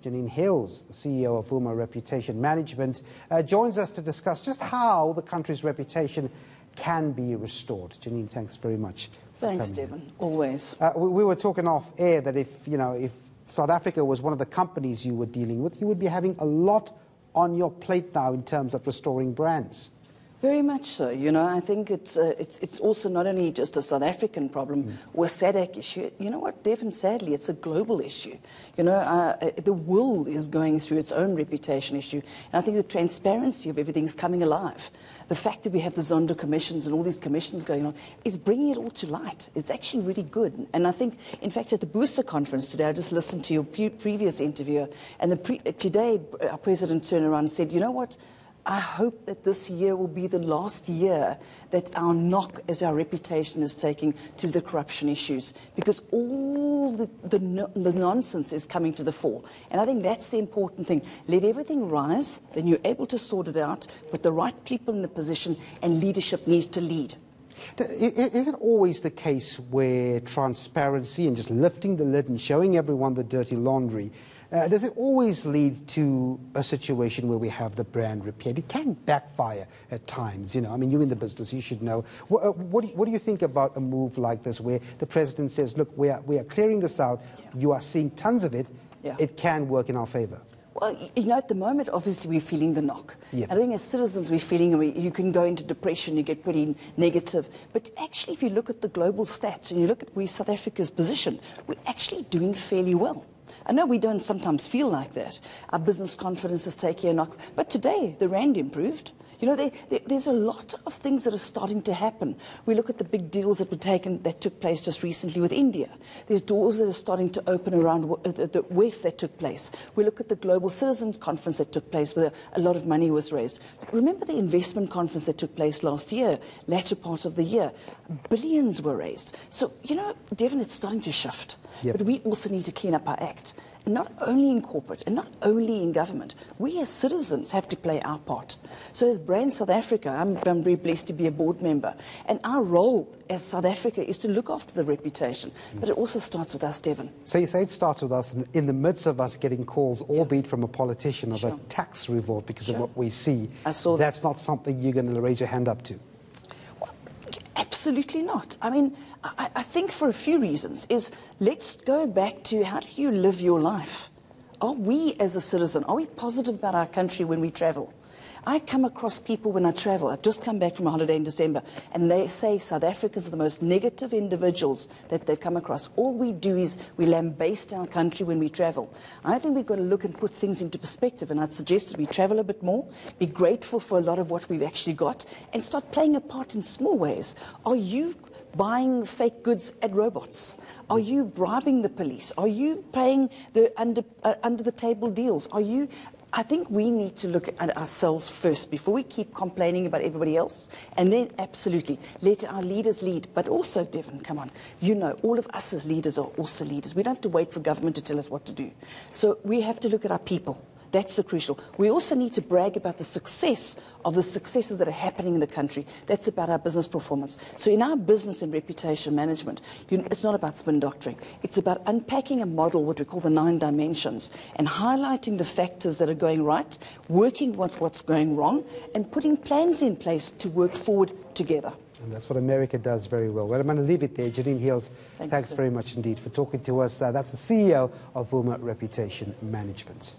Janine Hills, the CEO of Vuma Reputation Management, joins us to discuss just how the country's reputation can be restored. Janine, thanks very much. Thanks, Devon. Always. We were talking off air that if South Africa was one of the companies you were dealing with, you would be having a lot on your plate now in terms of restoring brands. Very much so. You know, I think it's also not only just a South African problem or a SADC issue. You know what, Devon, sadly, it's a global issue. You know, the world is going through its own reputation issue. And I think the transparency of everything is coming alive. The fact that we have the Zondo commissions and all these commissions going on is bringing it all to light. It's actually really good. And I think, in fact, at the Booster conference today, I just listened to your previous interviewer, and today our president turned around and said, you know what, I hope that this year will be the last year that our knock as our reputation is taking through the corruption issues, because all the nonsense is coming to the fore. And I think that's the important thing. Let everything rise, then you're able to sort it out, put the right people in the position, and leadership needs to lead. Is it always the case where transparency and just lifting the lid and showing everyone the dirty laundry, does it always lead to a situation where we have the brand repaired? It can backfire at times, you know. I mean, you're in the business, you should know. What do you think about a move like this where the president says, look, we are clearing this out, you are seeing tons of it, it can work in our favor? Well, you know, at the moment, obviously, we're feeling the knock. I think as citizens, we're feeling, you can go into depression, you get pretty negative. But actually, if you look at the global stats and you look at where South Africa's position, we're actually doing fairly well. I know we don't sometimes feel like that. Our business confidence is taking a knock. But today, the rand improved. You know, there's a lot of things that are starting to happen. We look at the big deals that took place just recently with India. There's doors that are starting to open around the WEF that took place. We look at the Global Citizens Conference that took place where a lot of money was raised. Remember the investment conference that took place last year, latter part of the year? Billions were raised. So, you know, Devon, it's starting to shift. But we also need to clean up our act. And not only in corporate and not only in government. We as citizens have to play our part. So as Brand South Africa, I'm very blessed to be a board member. And our role as South Africa is to look after the reputation. But it also starts with us, Devon. So you say it starts with us in the midst of us getting calls, albeit from a politician, of a tax revolt because of what we see. I saw that. That's not something you're going to raise your hand up to. Absolutely not. I mean, I think for a few reasons is let's go back to how do you live your life? Are we as a citizen, are we positive about our country when we travel? I come across people when I travel. I've just come back from a holiday in December, and they say South Africans are the most negative individuals that they've come across. All we do is we lambaste our country when we travel. I think we've got to look and put things into perspective, and I'd suggest that we travel a bit more, be grateful for a lot of what we've actually got, and start playing a part in small ways. Are you buying fake goods at robots? Are you bribing the police? Are you paying the under the table deals? I think we need to look at ourselves first before we keep complaining about everybody else. And then, absolutely, let our leaders lead. But also, Devon, come on, you know, all of us as leaders are also leaders. We don't have to wait for government to tell us what to do. So we have to look at our people. That's the crucial. We also need to brag about the successes that are happening in the country. That's about our business performance. So in our business and reputation management, it's not about spin doctoring. It's about unpacking a model, what we call the 9 dimensions, and highlighting the factors that are going right, working with what's going wrong, and putting plans in place to work forward together. And that's what America does very well. Well, I'm going to leave it there. Janine Hills, thanks very much indeed for talking to us. That's the CEO of Vuma Reputation Management.